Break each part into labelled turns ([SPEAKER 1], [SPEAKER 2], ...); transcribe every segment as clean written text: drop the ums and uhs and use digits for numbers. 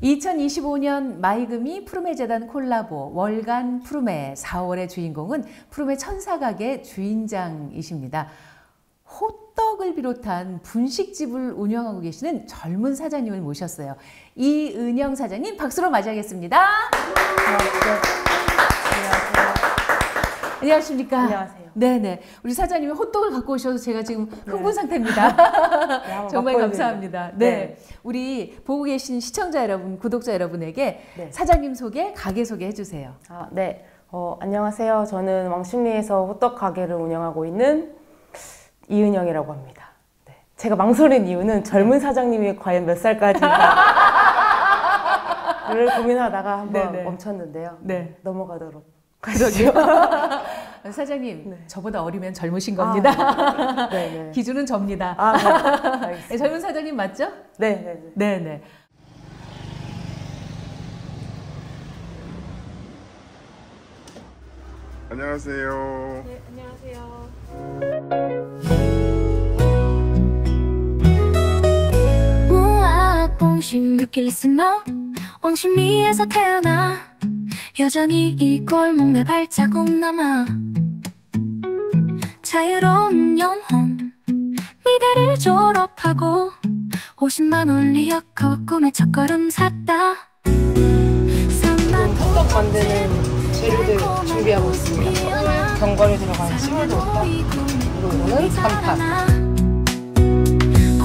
[SPEAKER 1] (2025년) 마이금이 푸르메 재단 콜라보 월간 푸르메 4월의 주인공은 푸르메 천사가게 주인장이십니다. 호떡을 비롯한 분식집을 운영하고 계시는 젊은 사장님을 모셨어요. 이은영 사장님 박수로 맞이하겠습니다. 안녕하십니까?
[SPEAKER 2] 안녕하세요.
[SPEAKER 1] 네네. 우리 사장님이 호떡을 갖고 오셔서 제가 지금 흥분 상태입니다.
[SPEAKER 2] 네,
[SPEAKER 1] 정말 감사합니다. 네. 우리 보고 계신 시청자 여러분, 구독자 여러분에게
[SPEAKER 2] 네.
[SPEAKER 1] 사장님 소개, 가게 소개해 주세요.
[SPEAKER 2] 네. 안녕하세요. 저는 왕십리에서 호떡 가게를 운영하고 있는 이은영이라고 합니다. 네. 제가 망설인 이유는 젊은 사장님이 과연 몇 살까지인가를 고민하다가 한번
[SPEAKER 1] 네네.
[SPEAKER 2] 멈췄는데요.
[SPEAKER 1] 네.
[SPEAKER 2] 넘어가도록.
[SPEAKER 1] 그러게요. 사장님, 네. 저보다 어리면 젊으신 겁니다.
[SPEAKER 2] 네네.
[SPEAKER 1] 기준은 접니다.
[SPEAKER 2] 네. 알겠습니다.
[SPEAKER 1] 젊은 사장님 맞죠?
[SPEAKER 2] 네네.
[SPEAKER 1] 네네.
[SPEAKER 3] 안녕하세요.
[SPEAKER 2] 네, 안녕하세요.
[SPEAKER 4] 우와 뽕심 느낄 리스너 왕십리에서 태어나 여전히 이 골목 내 발자국 남아 자유로운 영혼 미대를 졸업하고 50만 원 리어커 꿈의 첫걸음 샀다
[SPEAKER 2] 호떡 만드는 재료들 준비하고 있습니다. 견과류 들어간 시골도 호떡, 그리고 이거는 간판.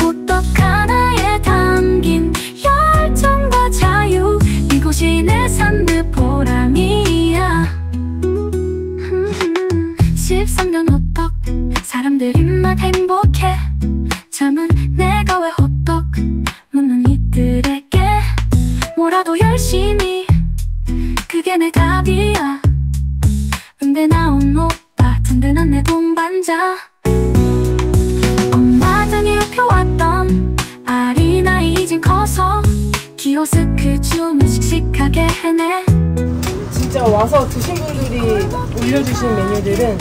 [SPEAKER 4] 호떡 하나에 담긴 열정과 자유 이곳이 내 삶의 보람이야 13년 호떡 사람들 입맛 행복해 젊은 내가 왜 호떡 묻는 이들에게 뭐라도 열심히 그게 내 답이야 응대 나온 오빠 든든한 내 동반자 엄마 등에 펴왔던 아리나 이젠 커서 키오스크 주문 씩씩하게 해내
[SPEAKER 2] 진짜 와서 드신 분들이 올려주신 메뉴들은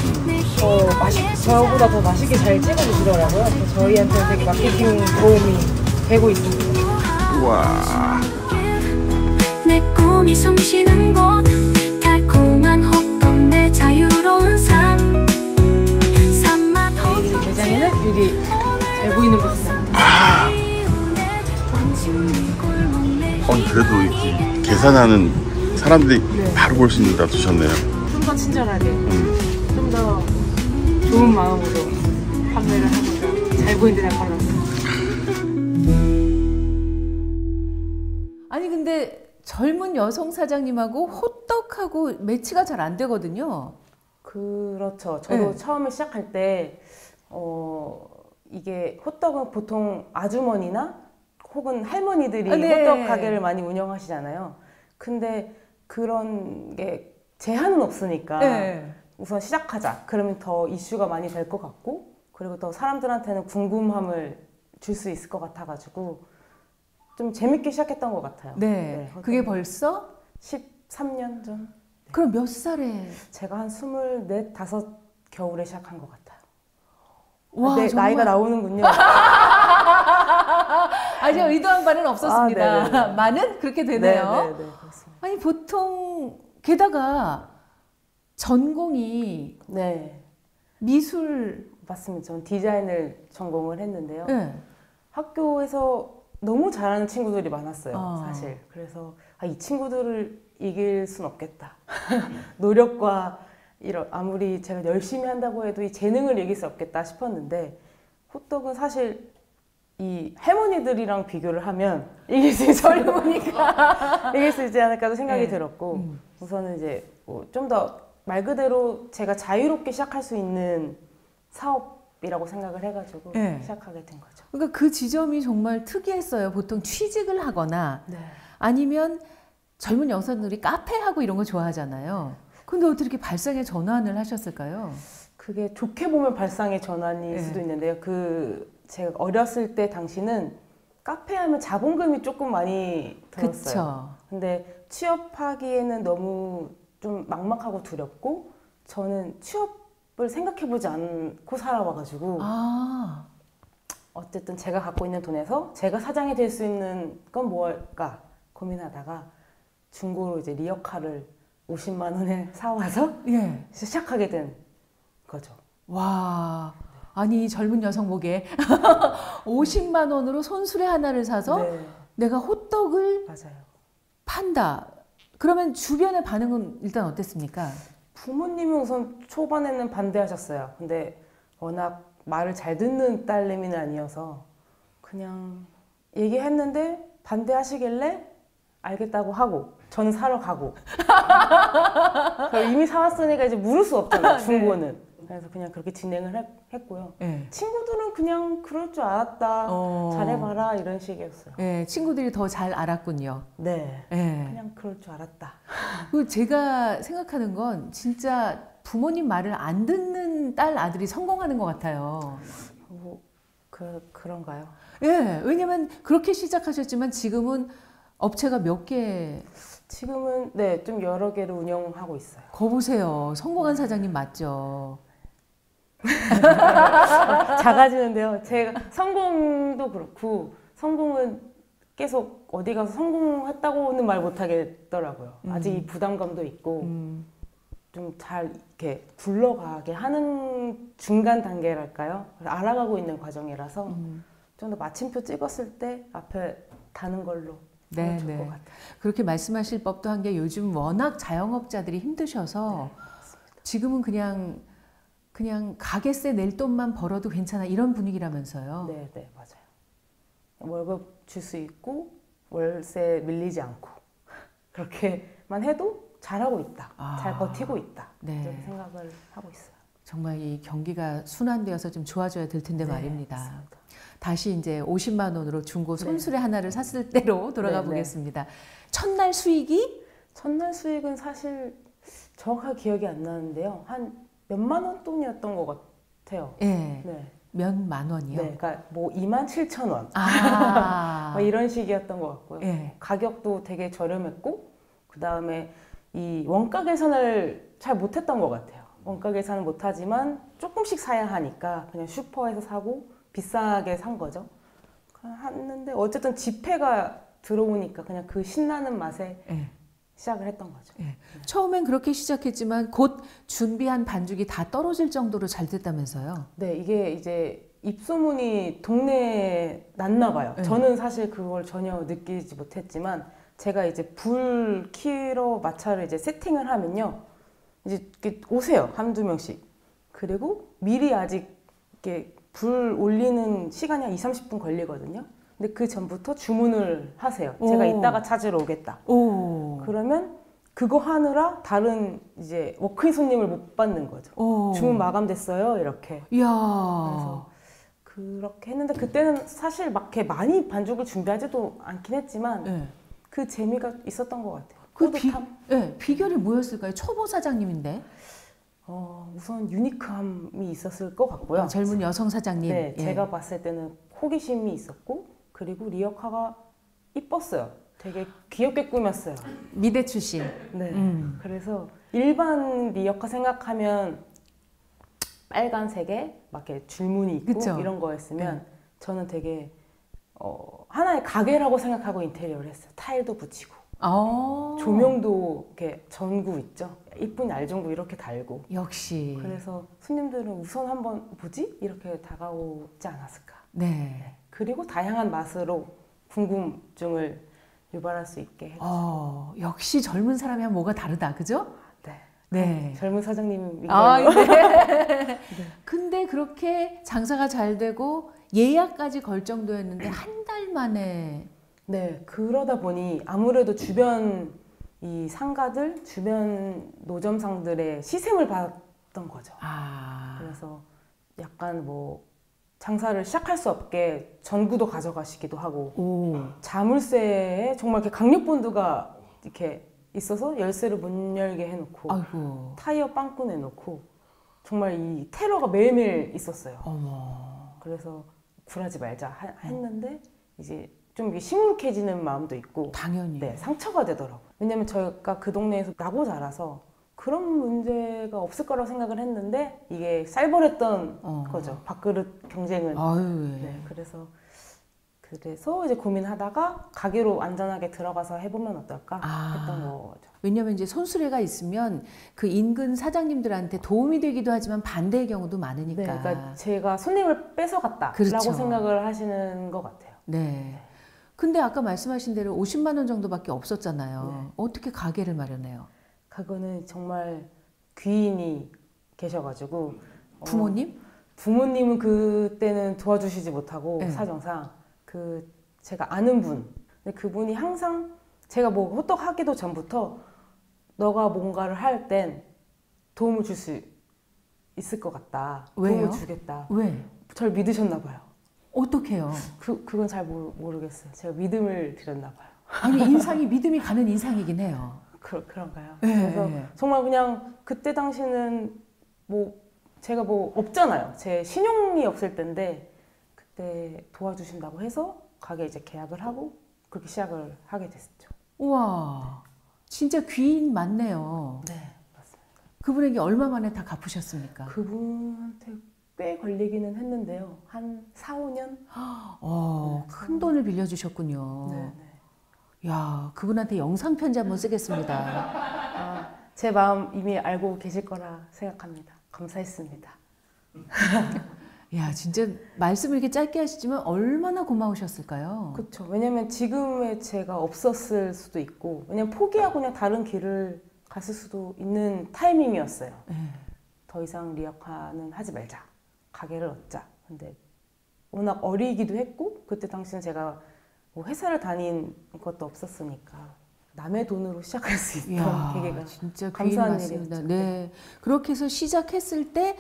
[SPEAKER 2] 저보다 더 맛있게 잘 찍어주시더라고요. 그래서 저희한테 되게 마케팅 도움이 되고 있습니다.
[SPEAKER 3] 우와.
[SPEAKER 4] 내 꿈이 숨쉬는 곳 달콤한 호떡 내 자유로운 삶 산맛 호떡
[SPEAKER 2] 매장에는 여기 잘 보이는 곳입니다.
[SPEAKER 3] 그래도 이렇게 계산하는 사람들이 바로 볼 수 있는 데 두셨네요.
[SPEAKER 2] 좀 더 친절하게, 좀 더 좋은 마음으로 판매를 하니까 잘 보이는 데잘 발랐어요.
[SPEAKER 1] 아니 근데 젊은 여성 사장님하고 호떡하고 매치가 잘 안 되거든요.
[SPEAKER 2] 그렇죠. 저도
[SPEAKER 1] 네.
[SPEAKER 2] 처음에 시작할 때 이게 호떡은 보통 아주머니나 혹은 할머니들이
[SPEAKER 1] 네.
[SPEAKER 2] 호떡 가게를 많이 운영하시잖아요. 근데 그런 게 제한은 없으니까
[SPEAKER 1] 네.
[SPEAKER 2] 우선 시작하자. 그러면 더 이슈가 많이 될 것 같고 그리고 더 사람들한테는 궁금함을 줄 수 있을 것 같아가지고 좀 재밌게 시작했던 것 같아요.
[SPEAKER 1] 네. 그게 벌써?
[SPEAKER 2] 13년 전?
[SPEAKER 1] 그럼 몇 살에?
[SPEAKER 2] 제가 한 24, 5 겨울에 시작한 것 같아요.
[SPEAKER 1] 와,
[SPEAKER 2] 네,
[SPEAKER 1] 정말.
[SPEAKER 2] 나이가 나오는군요.
[SPEAKER 1] 아직 의도한 바는 없었습니다.
[SPEAKER 2] 네네네.
[SPEAKER 1] 많은 그렇게 되네요.
[SPEAKER 2] 네네네, 그렇습니다.
[SPEAKER 1] 아니 보통 게다가 전공이
[SPEAKER 2] 네,
[SPEAKER 1] 미술.
[SPEAKER 2] 맞습니다. 전 디자인을 전공을 했는데요.
[SPEAKER 1] 네.
[SPEAKER 2] 학교에서 너무 잘하는 친구들이 많았어요,
[SPEAKER 1] 아.
[SPEAKER 2] 사실. 그래서 이 친구들을 이길 순 없겠다. 노력과 아무리 제가 열심히 한다고 해도 이 재능을 이길 수 없겠다 싶었는데 호떡은 사실 이 할머니들이랑 비교를 하면 이길 수 있지 젊으니까 이길 수 있지 않을까도 생각이
[SPEAKER 1] 네.
[SPEAKER 2] 들었고 우선은 이제 좀 더 말 그대로 제가 자유롭게 시작할 수 있는 사업이라고 생각을 해가지고
[SPEAKER 1] 네.
[SPEAKER 2] 시작하게 된 거죠.
[SPEAKER 1] 그러니까 그 지점이 정말 특이했어요. 보통 취직을 하거나
[SPEAKER 2] 네.
[SPEAKER 1] 아니면 젊은 여성들이 카페하고 이런 거 좋아하잖아요. 근데 어떻게 이렇게 발상의 전환을 하셨을까요?
[SPEAKER 2] 그게 좋게 보면 발상의 전환일
[SPEAKER 1] 네.
[SPEAKER 2] 수도 있는데요. 제가 어렸을 때 당시는 카페 하면 자본금이 조금 많이 들었어요.
[SPEAKER 1] 그쵸.
[SPEAKER 2] 근데 취업하기에는 너무 좀 막막하고 두렵고 저는 취업을 생각해보지 않고 살아와가지고 어쨌든 제가 갖고 있는 돈에서 제가 사장이 될 수 있는 건 뭘까 고민하다가 중고로 이제 리어카를 50만 원에 사와서
[SPEAKER 1] 예.
[SPEAKER 2] 시작하게 된 거죠.
[SPEAKER 1] 와. 아니 젊은 여성 목에 50만 원으로 손수레 하나를 사서
[SPEAKER 2] 네,
[SPEAKER 1] 내가 호떡을
[SPEAKER 2] 맞아요.
[SPEAKER 1] 판다. 그러면 주변의 반응은 일단 어땠습니까?
[SPEAKER 2] 부모님은 우선 초반에는 반대하셨어요. 근데 워낙 말을 잘 듣는 딸내미는 아니어서 그냥 얘기했는데 반대하시길래 알겠다고 하고 저는 사러 가고 이미 사왔으니까 이제 물을 수 없잖아요. 중고는. 그래서 그냥 그렇게 진행을 했고요.
[SPEAKER 1] 예.
[SPEAKER 2] 친구들은 그냥 그럴 줄 알았다. 잘해봐라 이런 식이었어요.
[SPEAKER 1] 예, 친구들이 더 잘 알았군요.
[SPEAKER 2] 네.
[SPEAKER 1] 예.
[SPEAKER 2] 그냥 그럴 줄 알았다.
[SPEAKER 1] 그 제가 생각하는 건 진짜 부모님 말을 안 듣는 딸 아들이 성공하는 것 같아요.
[SPEAKER 2] 뭐 그런가요?
[SPEAKER 1] 예, 왜냐면 그렇게 시작하셨지만 지금은 업체가 몇 개,
[SPEAKER 2] 지금은 네, 좀 여러 개를 운영하고 있어요.
[SPEAKER 1] 거 보세요. 성공한 사장님 맞죠?
[SPEAKER 2] 작아지는데요. 제가 성공도 그렇고 성공은 계속 어디 가서 성공했다고는 말 못하겠더라고요. 아직 이 부담감도 있고 좀 잘 이렇게 굴러가게 하는 중간 단계랄까요? 알아가고 있는 과정이라서 좀 더 마침표 찍었을 때 앞에 다는 걸로
[SPEAKER 1] 네,
[SPEAKER 2] 좋을 것
[SPEAKER 1] 네.
[SPEAKER 2] 같아요.
[SPEAKER 1] 그렇게 말씀하실 법도 한 게 요즘 워낙 자영업자들이 힘드셔서 지금은 그냥 가게세 낼 돈만 벌어도 괜찮아 이런 분위기라면서요.
[SPEAKER 2] 네, 네, 맞아요. 월급 줄 수 있고 월세 밀리지 않고 그렇게만 해도 잘하고 있다, 잘 버티고 있다
[SPEAKER 1] 네.
[SPEAKER 2] 이런 생각을 하고 있어요.
[SPEAKER 1] 정말 이 경기가 순환되어서 좀 좋아져야 될 텐데
[SPEAKER 2] 네,
[SPEAKER 1] 말입니다.
[SPEAKER 2] 맞습니다.
[SPEAKER 1] 다시 이제 50만 원으로 중고 손수레 하나를 샀을 때로 돌아가
[SPEAKER 2] 네,
[SPEAKER 1] 보겠습니다. 첫날 수익이
[SPEAKER 2] 첫날 수익은 사실 정확하게 기억이 안 나는데요. 한 몇만 원 돈이었던 것 같아요.
[SPEAKER 1] 예,
[SPEAKER 2] 네,
[SPEAKER 1] 몇만 원이요?
[SPEAKER 2] 네, 그러니까 뭐 27,000원
[SPEAKER 1] 아,
[SPEAKER 2] 뭐 이런 식이었던 것 같고요.
[SPEAKER 1] 예.
[SPEAKER 2] 가격도 되게 저렴했고 그 다음에 이 원가 계산을 잘 못했던 것 같아요. 원가 계산은 못하지만 조금씩 사야 하니까 그냥 슈퍼에서 사고 비싸게 산 거죠. 했는데 어쨌든 지폐가 들어오니까 그냥 그 신나는 맛에
[SPEAKER 1] 예.
[SPEAKER 2] 시작을 했던 거죠.
[SPEAKER 1] 예. 처음엔 그렇게 시작했지만 곧 준비한 반죽이 다 떨어질 정도로 잘 됐다면서요?
[SPEAKER 2] 네, 이게 이제 입소문이 동네에 났나 봐요.
[SPEAKER 1] 네.
[SPEAKER 2] 저는 사실 그걸 전혀 느끼지 못했지만 제가 이제 불 키러 마차를 이제 세팅을 하면요. 이제 이렇게 오세요. 한두 명씩. 그리고 미리 아직 이렇게 불 올리는 시간이 한 30분 걸리거든요. 근데 그 전부터 주문을 하세요. 제가
[SPEAKER 1] 오.
[SPEAKER 2] 이따가 찾으러 오겠다.
[SPEAKER 1] 오.
[SPEAKER 2] 그러면 그거 하느라 다른 이제 워크인 손님을 못 받는 거죠.
[SPEAKER 1] 오.
[SPEAKER 2] 주문 마감됐어요. 이렇게.
[SPEAKER 1] 이야.
[SPEAKER 2] 그래서 그렇게 했는데 그때는 사실 막 이렇게 많이 반죽을 준비하지도 않긴 했지만
[SPEAKER 1] 예.
[SPEAKER 2] 그 재미가 있었던 것 같아요.
[SPEAKER 1] 그
[SPEAKER 2] 뿌듯함?
[SPEAKER 1] 예, 비결이 뭐였을까요? 초보 사장님인데
[SPEAKER 2] 우선 유니크함이 있었을 것 같고요.
[SPEAKER 1] 젊은 여성 사장님.
[SPEAKER 2] 네,
[SPEAKER 1] 예.
[SPEAKER 2] 제가 봤을 때는 호기심이 있었고 그리고 리어카가 이뻤어요. 되게 귀엽게 꾸몄어요.
[SPEAKER 1] 미대 출신.
[SPEAKER 2] 네. 그래서 일반 리어카 생각하면 빨간색에 막 이렇게 줄무늬 있고
[SPEAKER 1] 그쵸?
[SPEAKER 2] 이런 거였으면 저는 되게 하나의 가게라고 생각하고 인테리어를 했어요. 타일도 붙이고 조명도 이렇게 전구 있죠. 이쁜 알전구 이렇게 달고.
[SPEAKER 1] 역시.
[SPEAKER 2] 그래서 손님들은 우선 한번 뭐지? 이렇게 다가오지 않았을까.
[SPEAKER 1] 네.
[SPEAKER 2] 그리고 다양한 맛으로 궁금증을 유발할 수 있게 했죠.
[SPEAKER 1] 역시 젊은 사람이 하면 뭐가 다르다, 그죠?
[SPEAKER 2] 네.
[SPEAKER 1] 네.
[SPEAKER 2] 젊은 사장님인가요?
[SPEAKER 1] 네. 근데 그렇게 장사가 잘 되고 예약까지 걸 정도였는데 한 달 만에.
[SPEAKER 2] 네. 그러다 보니 아무래도 주변 이 상가들, 주변 노점상들의 시샘을 받았던 거죠. 그래서 약간 뭐 장사를 시작할 수 없게 전구도 가져가시기도 하고 자물쇠에 정말 이렇게 강력본드가 이렇게 있어서 열쇠를 못 열게 해놓고
[SPEAKER 1] 아이고.
[SPEAKER 2] 타이어 빵꾸 내놓고 정말 이 테러가 매일매일 있었어요.
[SPEAKER 1] 어머.
[SPEAKER 2] 그래서 굴하지 말자 했는데 이제 좀 이게 시무룩해지는 마음도 있고
[SPEAKER 1] 당연히.
[SPEAKER 2] 네, 상처가 되더라고요. 왜냐면 저희가 그 동네에서 나고 자라서 그런 문제가 없을 거라고 생각을 했는데 이게 살벌했던 거죠. 밥그릇 경쟁은.
[SPEAKER 1] 아유, 예.
[SPEAKER 2] 네, 그래서 이제 고민하다가 가게로 안전하게 들어가서 해보면 어떨까 했던 거죠.
[SPEAKER 1] 왜냐하면 이제 손수레가 있으면 그 인근 사장님들한테 도움이 되기도 하지만 반대의 경우도 많으니까.
[SPEAKER 2] 네, 그러니까 제가 손님을 뺏어갔다라고
[SPEAKER 1] 그렇죠.
[SPEAKER 2] 생각을 하시는 것 같아요.
[SPEAKER 1] 네. 근데 아까 말씀하신 대로 50만 원 정도밖에 없었잖아요.
[SPEAKER 2] 네.
[SPEAKER 1] 어떻게 가게를 마련해요?
[SPEAKER 2] 그거는 정말 귀인이 계셔가지고
[SPEAKER 1] 부모님?
[SPEAKER 2] 부모님은 그때는 도와주시지 못하고
[SPEAKER 1] 네.
[SPEAKER 2] 사정상 제가 아는 분, 근데 그분이 항상 제가 뭐 호떡 하기도 전부터 너가 뭔가를 할 땐 도움을 줄 수 있을 것 같다.
[SPEAKER 1] 왜요?
[SPEAKER 2] 도움을 주겠다.
[SPEAKER 1] 왜?
[SPEAKER 2] 절 믿으셨나 봐요.
[SPEAKER 1] 어떻게요?
[SPEAKER 2] 그건 잘 모르겠어요. 제가 믿음을 드렸나 봐요.
[SPEAKER 1] 아니 인상이 믿음이 가는 인상이긴 해요.
[SPEAKER 2] 그런가요?
[SPEAKER 1] 네.
[SPEAKER 2] 그래서 정말 그냥 그때 당시는 뭐 제가 뭐 없잖아요. 제 신용이 없을 때인데 그때 도와주신다고 해서 가게 이제 계약을 하고 그렇게 시작을 하게 됐죠.
[SPEAKER 1] 우와, 진짜 귀인 맞네요.
[SPEAKER 2] 네, 맞습니다.
[SPEAKER 1] 그분에게 얼마 만에 다 갚으셨습니까?
[SPEAKER 2] 그분한테 꽤 걸리기는 했는데요. 한 4, 5년?
[SPEAKER 1] 큰 돈을 빌려주셨군요.
[SPEAKER 2] 네, 네.
[SPEAKER 1] 야, 그분한테 영상 편지 한번 쓰겠습니다.
[SPEAKER 2] 제 마음 이미 알고 계실 거라 생각합니다. 감사했습니다.
[SPEAKER 1] 야, 진짜 말씀을 이렇게 짧게 하시지만 얼마나 고마우셨을까요?
[SPEAKER 2] 그렇죠. 왜냐면 지금의 제가 없었을 수도 있고, 왜냐면 포기하고 그냥 다른 길을 갔을 수도 있는 타이밍이었어요.
[SPEAKER 1] 네.
[SPEAKER 2] 더 이상 리어카는 하지 말자. 가게를 얻자. 근데 워낙 어리기도 했고, 그때 당시는 제가 뭐 회사를 다닌 것도 없었으니까 남의 돈으로 시작할 수 있던
[SPEAKER 1] 이야,
[SPEAKER 2] 계기가
[SPEAKER 1] 진짜 귀인
[SPEAKER 2] 감사한
[SPEAKER 1] 맞습니다.
[SPEAKER 2] 일이었죠.
[SPEAKER 1] 네, 그렇게 해서 시작했을 때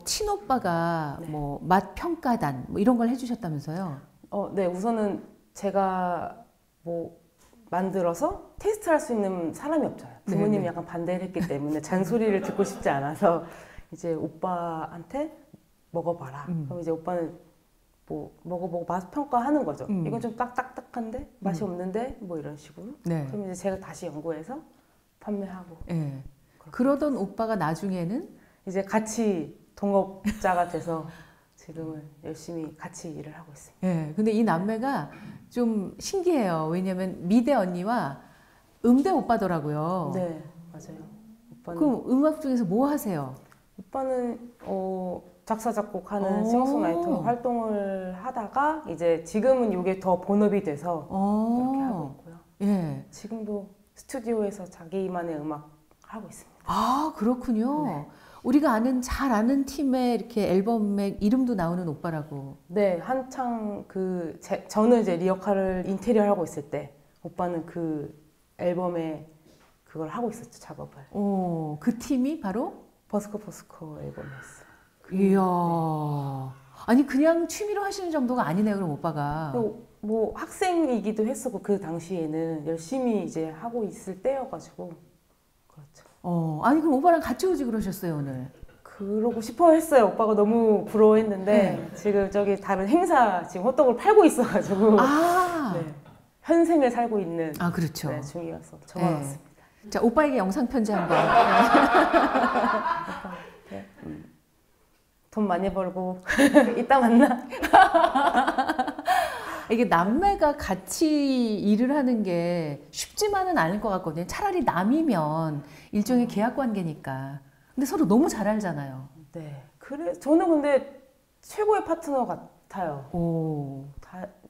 [SPEAKER 1] 친오빠가
[SPEAKER 2] 네.
[SPEAKER 1] 뭐 맛 평가단 뭐 이런 걸 해주셨다면서요?
[SPEAKER 2] 네, 우선은 제가 뭐 만들어서 테스트할 수 있는 사람이 없잖아요. 부모님이
[SPEAKER 1] 네네.
[SPEAKER 2] 약간 반대를 했기 때문에 잔소리를 듣고 싶지 않아서 이제 오빠한테 먹어봐라. 그럼 이제 오빠는 뭐 먹어보고 맛 평가하는 거죠. 이건 좀 딱딱딱한데 맛이 없는데 뭐 이런 식으로.
[SPEAKER 1] 네.
[SPEAKER 2] 그럼 이제 제가 다시 연구해서 판매하고.
[SPEAKER 1] 네. 그러던 오빠가 나중에는
[SPEAKER 2] 이제 같이 동업자가 돼서 지금은 열심히 같이 일을 하고 있습니다.
[SPEAKER 1] 예. 근데 이 남매가 좀 신기해요. 왜냐면 미대 언니와 음대 오빠더라고요.
[SPEAKER 2] 네, 맞아요. 오빠는
[SPEAKER 1] 그럼 음악 중에서 뭐 하세요?
[SPEAKER 2] 오빠는 작사 작곡하는
[SPEAKER 1] 오.
[SPEAKER 2] 싱어송라이터 활동을 하다가 이제 지금은 이게 더 본업이 돼서 그렇게 하고 있고요.
[SPEAKER 1] 예.
[SPEAKER 2] 지금도 스튜디오에서 자기만의 음악 하고 있습니다.
[SPEAKER 1] 아, 그렇군요.
[SPEAKER 2] 네.
[SPEAKER 1] 우리가 잘 아는 팀의 이렇게 앨범에 이름도 나오는 오빠라고.
[SPEAKER 2] 네, 한창 저는 이제 리어카를 인테리어 하고 있을 때 오빠는 그 앨범에 그걸 하고 있었죠, 작업을.
[SPEAKER 1] 그 팀이 바로?
[SPEAKER 2] 버스커 앨범이었어요.
[SPEAKER 1] 이야. 아니, 그냥 취미로 하시는 정도가 아니네요, 그럼 오빠가.
[SPEAKER 2] 그리고 뭐 학생이기도 했었고 그 당시에는 열심히 이제 하고 있을 때여가지고 그렇죠.
[SPEAKER 1] 아니, 그럼 오빠랑 같이 오지 그러셨어요, 오늘?
[SPEAKER 2] 그러고 싶어 했어요. 오빠가 너무 부러워했는데 지금 저기 다른 행사 지금 호떡을 팔고 있어가지고 네, 현생을 살고 있는
[SPEAKER 1] 그렇죠.
[SPEAKER 2] 네, 중이어서 저만 왔습니다.
[SPEAKER 1] 자, 오빠에게 영상 편지 한번.
[SPEAKER 2] 네. 돈 많이 벌고 이따 만나.
[SPEAKER 1] 이게 남매가 같이 일을 하는 게 쉽지만은 않을 것 같거든요. 차라리 남이면 일종의 계약 관계니까. 근데 서로 너무 잘 알잖아요.
[SPEAKER 2] 네. 그래 저는 근데 최고의 파트너 같아요.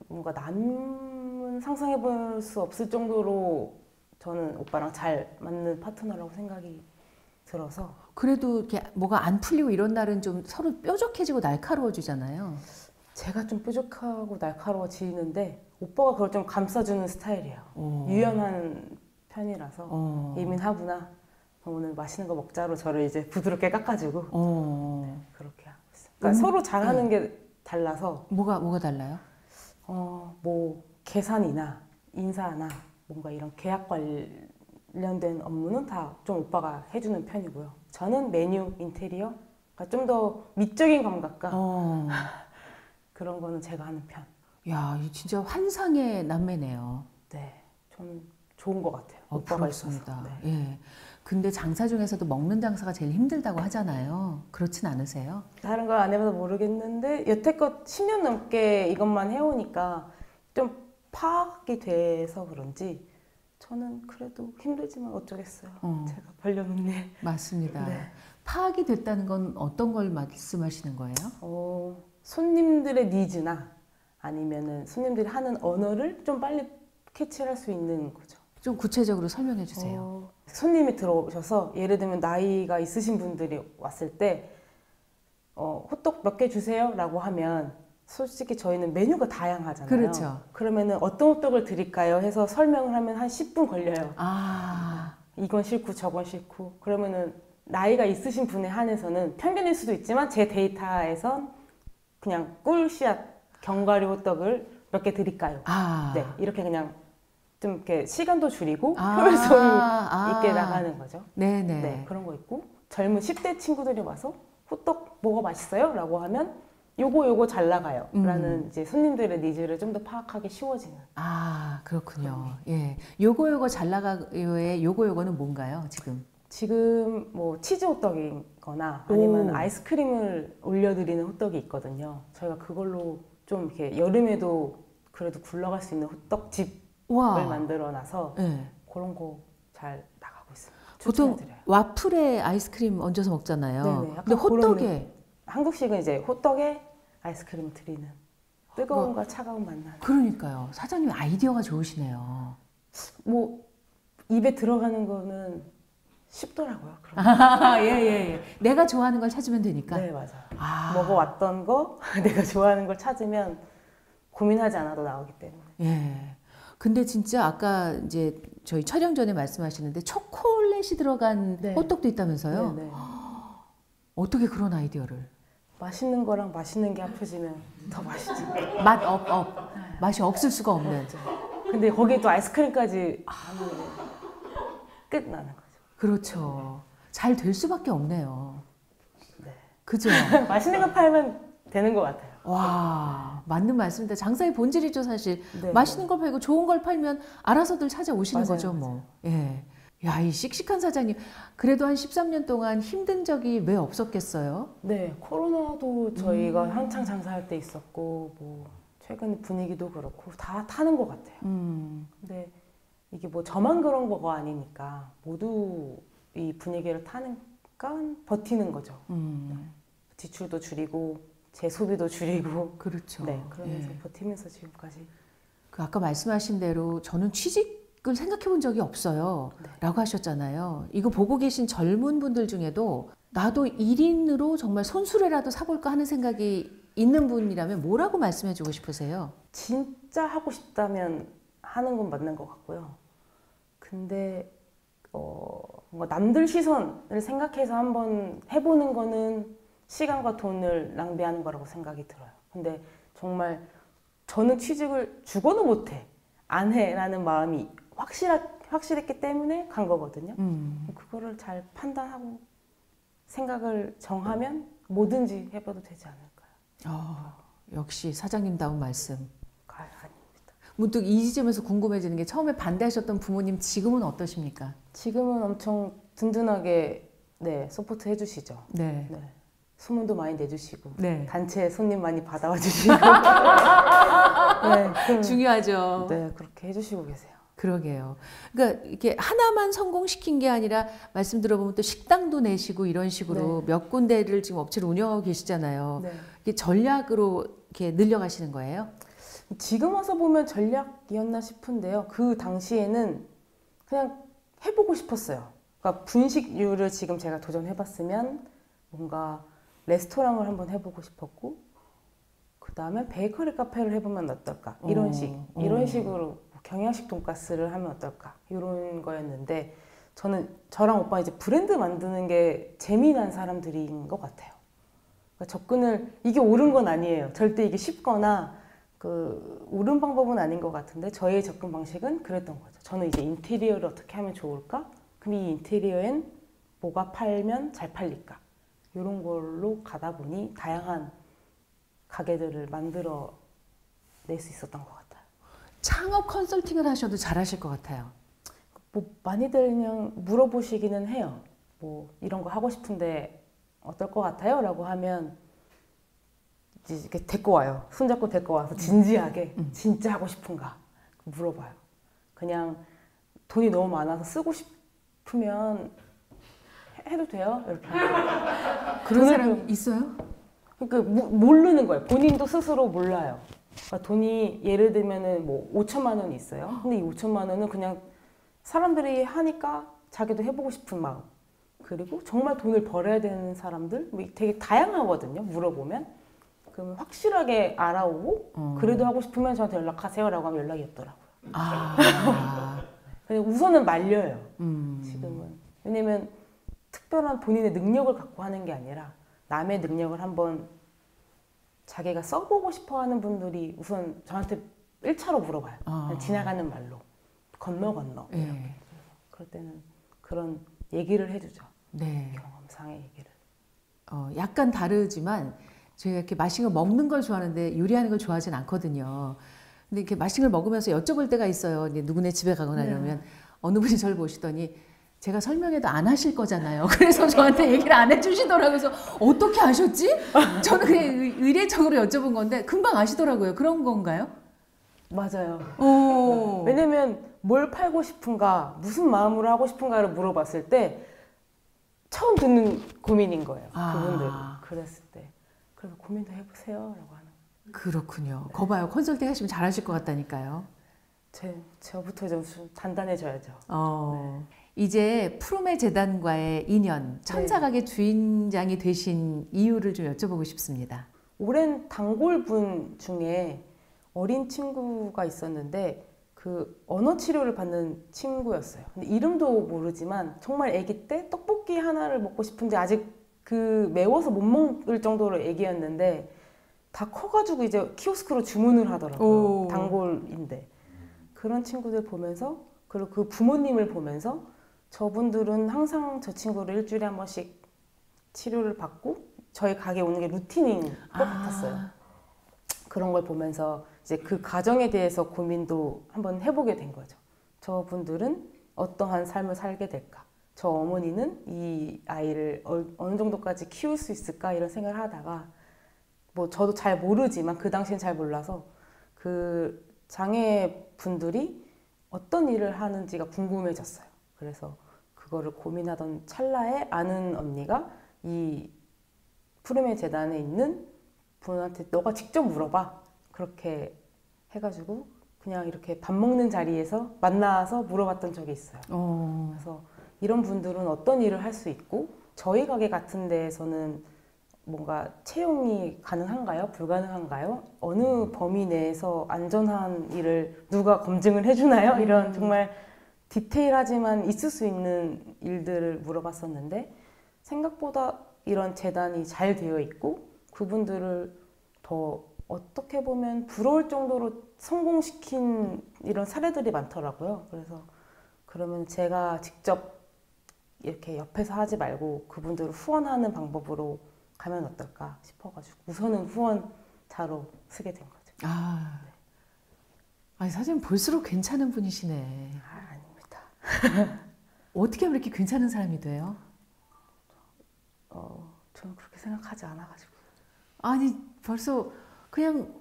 [SPEAKER 2] 뭔가 남은 상상해 볼 수 없을 정도로 저는 오빠랑 잘 맞는 파트너라고 생각이 들어서.
[SPEAKER 1] 그래도 이렇게 뭐가 안 풀리고 이런 날은 좀 서로 뾰족해지고 날카로워지잖아요.
[SPEAKER 2] 제가 좀 뾰족하고 날카로워지는데 오빠가 그걸 좀 감싸주는 스타일이에요. 유연한 편이라서 예민하구나. 오늘 맛있는 거 먹자로 저를 이제 부드럽게 깎아주고 네, 그렇게 하고 있어요. 그러니까 서로 잘하는 게 달라서.
[SPEAKER 1] 뭐가 달라요?
[SPEAKER 2] 뭐 계산이나 인사나 뭔가 이런 계약 관련된 업무는 다 좀 오빠가 해주는 편이고요. 저는 메뉴, 인테리어, 그러니까 좀 더 미적인 감각과 그런 거는 제가 하는 편.
[SPEAKER 1] 야, 진짜 환상의 남매네요.
[SPEAKER 2] 네, 저는 좋은 것 같아요.
[SPEAKER 1] 오빠가 있습니다.
[SPEAKER 2] 네.
[SPEAKER 1] 예. 근데 장사 중에서도 먹는 장사가 제일 힘들다고 하잖아요. 그렇진 않으세요?
[SPEAKER 2] 다른 걸 안 해봐서 모르겠는데 여태껏 10년 넘게 이것만 해오니까 좀 파악이 돼서 그런지 저는 그래도 힘들지만 어쩌겠어요. 제가 벌려놓은 일.
[SPEAKER 1] 맞습니다.
[SPEAKER 2] 네.
[SPEAKER 1] 파악이 됐다는 건 어떤 걸 말씀하시는 거예요?
[SPEAKER 2] 손님들의 니즈나 아니면은 손님들이 하는 언어를 좀 빨리 캐치할 수 있는 거죠.
[SPEAKER 1] 좀 구체적으로 설명해 주세요.
[SPEAKER 2] 손님이 들어오셔서 예를 들면 나이가 있으신 분들이 왔을 때 호떡 몇 개 주세요 라고 하면 솔직히 저희는 메뉴가 다양하잖아요.
[SPEAKER 1] 그렇죠.
[SPEAKER 2] 그러면은 어떤 호떡을 드릴까요? 해서 설명을 하면 한 10분 걸려요. 이건 싫고 저건 싫고. 그러면은 나이가 있으신 분에 한해서는 편견일 수도 있지만 제 데이터에선 그냥 꿀씨앗 견과류 호떡을 몇 개 드릴까요? 네, 이렇게 그냥 좀 이렇게 시간도 줄이고 효율성이 있게 나가는 거죠.
[SPEAKER 1] 네네.
[SPEAKER 2] 네, 그런 거 있고 젊은 10대 친구들이 와서 호떡 뭐가 맛있어요? 라고 하면 요거 잘 나가요. 라는 이제 손님들의 니즈를 좀 더 파악하기 쉬워지는.
[SPEAKER 1] 그렇군요. 예. 요거 잘 나가요의 요거는 뭔가요, 지금?
[SPEAKER 2] 지금 뭐 치즈 호떡이거나 아니면 아이스크림을 올려드리는 호떡이 있거든요. 저희가 그걸로 좀 이렇게 여름에도 그래도 굴러갈 수 있는 호떡집을 만들어놔서 그런 거 잘 나가고 있습니다.
[SPEAKER 1] 보통
[SPEAKER 2] 추천해드려요.
[SPEAKER 1] 와플에 아이스크림 얹어서 먹잖아요.
[SPEAKER 2] 네네,
[SPEAKER 1] 근데 호떡에
[SPEAKER 2] 한국식은 이제 호떡에 아이스크림 드리는 뜨거움과 차가운 맛나는.
[SPEAKER 1] 그러니까요. 사장님 아이디어가 좋으시네요.
[SPEAKER 2] 뭐 입에 들어가는 거는 쉽더라고요.
[SPEAKER 1] 예. 내가 좋아하는 걸 찾으면 되니까.
[SPEAKER 2] 네, 맞아요. 먹어왔던 거 내가 좋아하는 걸 찾으면 고민하지 않아도 나오기 때문에.
[SPEAKER 1] 예. 근데 진짜 아까 이제 저희 촬영 전에 말씀하시는데 초콜릿이 들어간 호떡도 있다면서요?
[SPEAKER 2] 네.
[SPEAKER 1] 어떻게 그런 아이디어를?
[SPEAKER 2] 맛있는 거랑 맛있는 게 합쳐지면 더 맛있지.
[SPEAKER 1] 맛이 없을 수가 없는.
[SPEAKER 2] 근데 거기에 또 아이스크림까지 하면 끝나는 거죠.
[SPEAKER 1] 그렇죠. 잘 될 수밖에 없네요.
[SPEAKER 2] 네.
[SPEAKER 1] 그죠?
[SPEAKER 2] 맛있는 거 팔면 되는 것 같아요.
[SPEAKER 1] 와, 맞는 말씀입니다. 장사의 본질이죠, 사실.
[SPEAKER 2] 네,
[SPEAKER 1] 맛있는 걸 팔고 좋은 걸 팔면 알아서들 찾아오시는 거죠, 뭐. 예. 야, 이 씩씩한 사장님. 그래도 한 13년 동안 힘든 적이 왜 없었겠어요?
[SPEAKER 2] 네, 코로나도 저희가 한창 장사할 때 있었고, 뭐, 최근 분위기도 그렇고, 다 타는 것 같아요. 근데 이게 뭐 저만 그런 거가 아니니까, 모두 이 분위기를 타니까 버티는 거죠. 지출도 줄이고, 제 소비도 줄이고.
[SPEAKER 1] 그렇죠.
[SPEAKER 2] 네, 그러면서 버티면서 지금까지.
[SPEAKER 1] 그 아까 말씀하신 대로 저는 취직을 생각해 본 적이 없어요. 라고 하셨잖아요. 이거 보고 계신 젊은 분들 중에도 나도 1인으로 정말 손수레라도 사볼까 하는 생각이 있는 분이라면 뭐라고 말씀해 주고 싶으세요?
[SPEAKER 2] 진짜 하고 싶다면 하는 건 맞는 것 같고요. 근데 뭔가 남들 시선을 생각해서 한번 해보는 거는 시간과 돈을 낭비하는 거라고 생각이 들어요. 근데 정말 저는 취직을 죽어도 못해, 안 해라는 마음이 확실했기 때문에 간 거거든요. 그거를 잘 판단하고 생각을 정하면 뭐든지 해봐도 되지 않을까요?
[SPEAKER 1] 역시 사장님다운 말씀.
[SPEAKER 2] 아닙니다.
[SPEAKER 1] 문득 이 지점에서 궁금해지는 게 처음에 반대하셨던 부모님 지금은 어떠십니까?
[SPEAKER 2] 지금은 엄청 든든하게 서포트 해주시죠.
[SPEAKER 1] 네.
[SPEAKER 2] 소문도 많이 내주시고 단체 손님 많이 받아와 주시고
[SPEAKER 1] 중요하죠.
[SPEAKER 2] 네, 그렇게 해주시고 계세요.
[SPEAKER 1] 그러게요. 그러니까 이렇게 하나만 성공시킨 게 아니라 말씀 들어보면 또 식당도 내시고 이런 식으로 몇 군데를 지금 업체를 운영하고 계시잖아요. 이게 전략으로 이렇게 늘려가시는 거예요?
[SPEAKER 2] 지금 와서 보면 전략이었나 싶은데요. 그 당시에는 그냥 해보고 싶었어요. 그러니까 분식류를 지금 제가 도전해봤으면 뭔가 레스토랑을 한번 해보고 싶었고, 그 다음에 베이커리 카페를 해보면 어떨까? 이런 식으로 경양식 돈가스를 하면 어떨까? 이런 거였는데, 저랑 오빠 이제 브랜드 만드는 게 재미난 사람들인 것 같아요. 그러니까 이게 옳은 건 아니에요. 절대 이게 쉽거나 옳은 방법은 아닌 것 같은데, 저의 접근 방식은 그랬던 거죠. 저는 이제 인테리어를 어떻게 하면 좋을까? 그럼 이 인테리어엔 뭐가 팔면 잘 팔릴까? 이런 걸로 가다 보니 다양한 가게들을 만들어 낼 수 있었던 것 같아요.
[SPEAKER 1] 창업 컨설팅을 하셔도 잘하실 것 같아요.
[SPEAKER 2] 뭐 많이들 그냥 물어보시기는 해요. 뭐 이런 거 하고 싶은데 어떨 것 같아요? 라고 하면 이제 이렇게 데리고 와요. 손잡고 데리고 와서 진지하게 진짜 하고 싶은가 물어봐요. 그냥 돈이 너무 많아서 쓰고 싶으면 해도 돼요? 이렇게.
[SPEAKER 1] 그런 사람 있어요?
[SPEAKER 2] 그러니까 모르는 거예요. 본인도 스스로 몰라요. 그러니까 돈이 예를 들면은 뭐 5천만 원이 있어요. 근데 이 5천만 원은 그냥 사람들이 하니까 자기도 해보고 싶은 마음. 그리고 정말 돈을 벌어야 되는 사람들 뭐 되게 다양하거든요. 물어보면. 그러면 확실하게 알아오고 그래도 하고 싶으면 저한테 연락하세요라고 하면 연락이 없더라고요. 그냥 우선은 말려요. 지금은. 왜냐면 특별한 본인의 능력을 갖고 하는 게 아니라 남의 능력을 한번 자기가 써보고 싶어 하는 분들이 우선 저한테 1차로 물어봐요. 그냥 지나가는 말로. 건너.
[SPEAKER 1] 네.
[SPEAKER 2] 그럴 때는 그런 얘기를 해주죠.
[SPEAKER 1] 네.
[SPEAKER 2] 경험상의 얘기를.
[SPEAKER 1] 약간 다르지만 제가 이렇게 맛있는 걸 먹는 걸 좋아하는데 요리하는 걸 좋아하진 않거든요. 근데 이렇게 맛있는 걸 먹으면서 여쭤볼 때가 있어요. 이제 누구네 집에 가거나 이러면 어느 분이 저를 보시더니 제가 설명해도 안 하실 거잖아요. 그래서 저한테 얘기를 안 해주시더라고요. 그래서 어떻게 아셨지? 저는 그냥 의례적으로 여쭤본 건데 금방 아시더라고요. 그런 건가요?
[SPEAKER 2] 맞아요.
[SPEAKER 1] 오.
[SPEAKER 2] 왜냐면 뭘 팔고 싶은가, 무슨 마음으로 하고 싶은가를 물어봤을 때 처음 듣는 고민인 거예요. 그분들 그랬을 때. 그래서 고민도 해보세요 라고 하는.
[SPEAKER 1] 그렇군요. 거봐요. 컨설팅 하시면 잘하실 것 같다니까요.
[SPEAKER 2] 저부터 좀 단단해져야죠.
[SPEAKER 1] 이제 푸르메 재단과의 인연, 천사각의 주인장이 되신 이유를 좀 여쭤보고 싶습니다.
[SPEAKER 2] 오랜 단골분 중에 어린 친구가 있었는데 그 언어 치료를 받는 친구였어요. 근데 이름도 모르지만 정말 아기 때 떡볶이 하나를 먹고 싶은데 아직 그 매워서 못 먹을 정도로 아기였는데 다 커가지고 이제 키오스크로 주문을 하더라고요. 단골인데. 그런 친구들 보면서 그리고 그 부모님을 보면서 저분들은 항상 저 친구를 일주일에 한 번씩 치료를 받고 저희 가게 오는 게 루틴인 것 같았어요. 그런 걸 보면서 이제 그 가정에 대해서 고민도 한번 해보게 된 거죠. 저분들은 어떠한 삶을 살게 될까? 저 어머니는 이 아이를 어느 정도까지 키울 수 있을까? 이런 생각을 하다가 뭐 저도 잘 모르지만 그 당시엔 잘 몰라서 그 장애분들이 어떤 일을 하는지가 궁금해졌어요. 그래서 그거를 고민하던 찰나에 아는 언니가 이 푸르메 재단에 있는 분한테 너가 직접 물어봐. 그렇게 해가지고 그냥 이렇게 밥 먹는 자리에서 만나서 물어봤던 적이 있어요. 그래서 이런 분들은 어떤 일을 할 수 있고 저희 가게 같은 데에서는 뭔가 채용이 가능한가요? 불가능한가요? 어느 범위 내에서 안전한 일을 누가 검증을 해주나요? 이런 정말 디테일하지만 있을 수 있는 일들을 물어봤었는데 생각보다 이런 재단이 잘 되어 있고 그분들을 더 어떻게 보면 부러울 정도로 성공시킨 이런 사례들이 많더라고요. 그래서 그러면 제가 직접 이렇게 옆에서 하지 말고 그분들을 후원하는 방법으로 가면 어떨까 싶어가지고 우선은 후원자로 쓰게 된 거죠.
[SPEAKER 1] 아니 사진 볼수록 괜찮은 분이시네.
[SPEAKER 2] 아닙니다.
[SPEAKER 1] 어떻게 하면 이렇게 괜찮은 사람이 돼요?
[SPEAKER 2] 저는 그렇게 생각하지 않아가지고.
[SPEAKER 1] 아니 벌써 그냥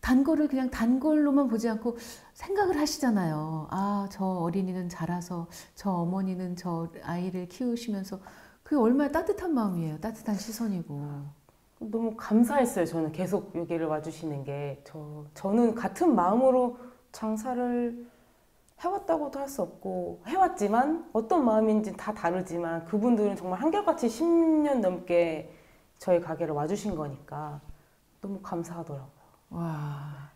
[SPEAKER 1] 단골을 그냥 단골로만 보지 않고 생각을 하시잖아요. 저 어린이는 자라서 저 어머니는 저 아이를 키우시면서 그게 얼마나 따뜻한 마음이에요. 따뜻한 시선이고.
[SPEAKER 2] 너무 감사했어요. 저는 계속 여기를 와주시는 게. 저는 같은 마음으로 장사를 해왔다고도 할 수 없고 해왔지만 어떤 마음인지 다 다르지만 그분들은 정말 한결같이 10년 넘게 저희 가게를 와주신 거니까 너무 감사하더라고요.
[SPEAKER 1] 와,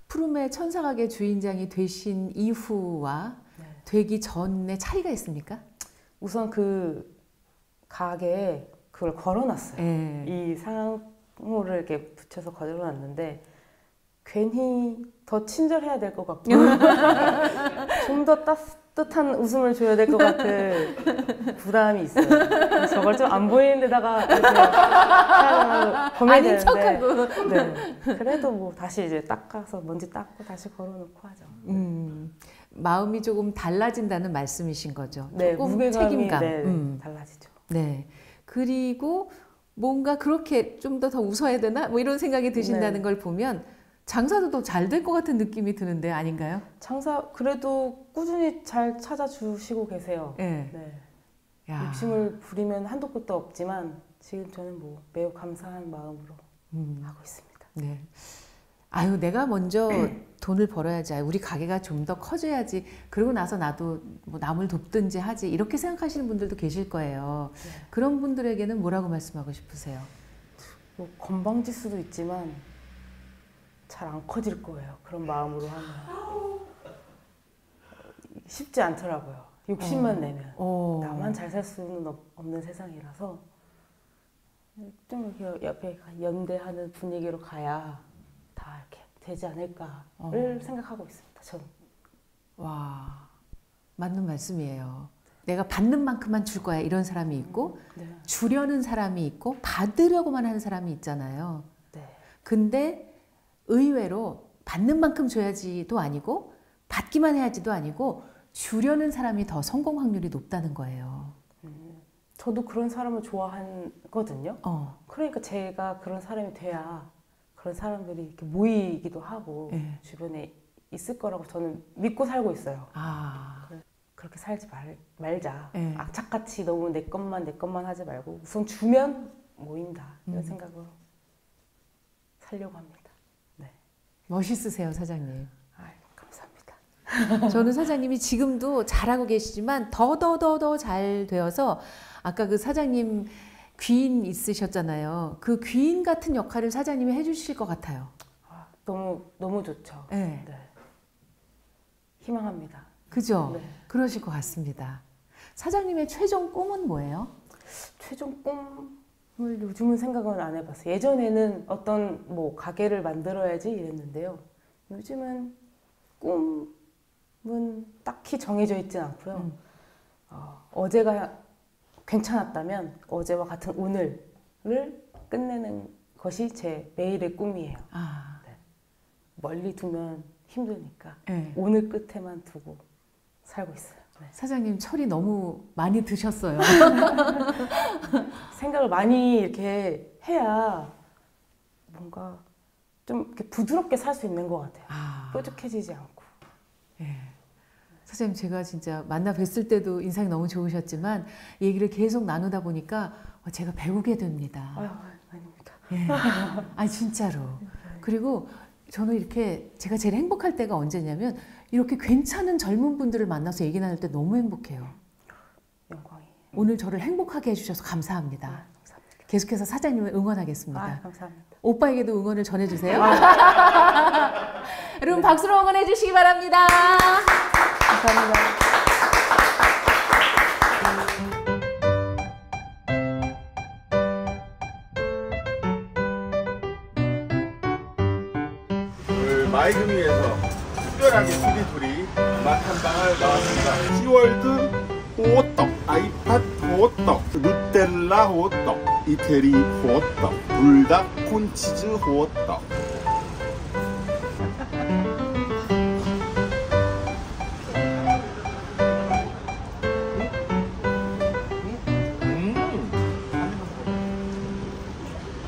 [SPEAKER 1] 푸르메 천사각의 주인장이 되신 이후와 되기 전에 차이가 있습니까?
[SPEAKER 2] 우선 그 가게에 그걸 걸어놨어요. 이 상호를 이렇게 붙여서 걸어놨는데 괜히 더 친절해야 될 것 같고 좀 더 듯한 웃음을 줘야 될 것 같은 부담이 있어요. 저걸 좀 안 보이는 데다가 범해야
[SPEAKER 1] 아닌
[SPEAKER 2] 되는데
[SPEAKER 1] 척하고.
[SPEAKER 2] 네. 그래도 뭐 다시 이제 닦아서 먼지 닦고 다시 걸어놓고 하죠.
[SPEAKER 1] 마음이 조금 달라진다는 말씀이신 거죠.
[SPEAKER 2] 네,
[SPEAKER 1] 조금
[SPEAKER 2] 무게감이
[SPEAKER 1] 책임감.
[SPEAKER 2] 네, 달라지죠.
[SPEAKER 1] 네. 그리고 뭔가 그렇게 좀 더 웃어야 되나? 뭐 이런 생각이 드신다는
[SPEAKER 2] 네.
[SPEAKER 1] 걸 보면 장사도 더 잘 될 것 같은 느낌이 드는데 아닌가요?
[SPEAKER 2] 장사 그래도 꾸준히 잘 찾아주시고 계세요.
[SPEAKER 1] 네.
[SPEAKER 2] 네.
[SPEAKER 1] 야.
[SPEAKER 2] 욕심을 부리면 한도 끝도 없지만 지금 저는 뭐 매우 감사한 마음으로 하고 있습니다.
[SPEAKER 1] 네. 아유, 내가 먼저 돈을 벌어야지. 아유, 우리 가게가 좀 더 커져야지. 그러고 나서 나도 뭐 남을 돕든지 하지. 이렇게 생각하시는 분들도 계실 거예요.
[SPEAKER 2] 네.
[SPEAKER 1] 그런 분들에게는 뭐라고 말씀하고 싶으세요?
[SPEAKER 2] 뭐 건방질 수도 있지만 잘 안 커질 거예요. 그런 마음으로 하면 쉽지 않더라고요. 욕심만 내면 나만 잘 살 수는 없는 세상이라서 좀 이렇게 옆에 연대하는 분위기로 가야 다 이렇게 되지 않을까를 생각하고 있습니다. 저는.
[SPEAKER 1] 와, 맞는 말씀이에요. 내가 받는 만큼만 줄 거야 이런 사람이 있고
[SPEAKER 2] 네.
[SPEAKER 1] 주려는 사람이 있고 받으려고만 하는 사람이 있잖아요.
[SPEAKER 2] 네.
[SPEAKER 1] 근데 의외로 받는 만큼 줘야지도 아니고 받기만 해야지도 아니고 주려는 사람이 더 성공 확률이 높다는 거예요.
[SPEAKER 2] 저도 그런 사람을 좋아하거든요. 그러니까 제가 그런 사람이 돼야 그런 사람들이 이렇게 모이기도 하고
[SPEAKER 1] 네.
[SPEAKER 2] 주변에 있을 거라고 저는 믿고 살고 있어요.
[SPEAKER 1] 아,
[SPEAKER 2] 그렇게 살지 말자.
[SPEAKER 1] 네.
[SPEAKER 2] 악착같이 너무 내 것만 하지 말고 우선 주면 모인다. 이런 생각으로 살려고 합니다. 네.
[SPEAKER 1] 멋있으세요, 사장님.
[SPEAKER 2] 아이, 감사합니다.
[SPEAKER 1] 저는 사장님이 지금도 잘하고 계시지만 더 잘 되어서 아까 그 사장님 귀인 있으셨잖아요. 그 귀인 같은 역할을 사장님이 해주실 것 같아요.
[SPEAKER 2] 너무 좋죠.
[SPEAKER 1] 네.
[SPEAKER 2] 네. 희망합니다.
[SPEAKER 1] 그죠?
[SPEAKER 2] 네.
[SPEAKER 1] 그러실 것 같습니다. 사장님의 최종 꿈은 뭐예요?
[SPEAKER 2] 최종 꿈을 요즘은 생각은 안 해봤어요. 예전에는 어떤 뭐 가게를 만들어야지 이랬는데요. 요즘은 꿈은 딱히 정해져 있진 않고요. 어제가 괜찮았다면 어제와 같은 오늘을 끝내는 것이 제 매일의 꿈이에요.
[SPEAKER 1] 아,
[SPEAKER 2] 네. 멀리 두면 힘드니까
[SPEAKER 1] 네.
[SPEAKER 2] 오늘 끝에만 두고 살고 있어요. 네.
[SPEAKER 1] 사장님 철이 너무 많이 드셨어요.
[SPEAKER 2] 생각을 많이 이렇게 해야 뭔가 좀 이렇게 부드럽게 살 수 있는 것 같아요. 뾰족해지지 않고.
[SPEAKER 1] 예. 사장님 제가 진짜 만나 뵀을 때도 인상이 너무 좋으셨지만 얘기를 계속 나누다 보니까 제가 배우게 됩니다.
[SPEAKER 2] 아유, 아닙니다.
[SPEAKER 1] 예. 아니 진짜로. 그리고 저는 이렇게 제가 제일 행복할 때가 언제냐면 이렇게 괜찮은 젊은 분들을 만나서 얘기 나눌 때 너무 행복해요.
[SPEAKER 2] 영광이.
[SPEAKER 1] 오늘 저를 행복하게 해주셔서 감사합니다.
[SPEAKER 2] 감사합니다.
[SPEAKER 1] 계속해서 사장님을 응원하겠습니다.
[SPEAKER 2] 감사합니다.
[SPEAKER 1] 오빠에게도 응원을 전해주세요. 여러분 박수로 응원해 주시기 바랍니다.
[SPEAKER 2] 감사합니다.
[SPEAKER 3] 오늘 마이금리에서 특별하게 수리수리 맛 한방을 나왔습니다. 시월드 호떡, 아이팟 호떡, 누텔라 호떡, 이태리 호떡, 불닭 콘치즈 호떡,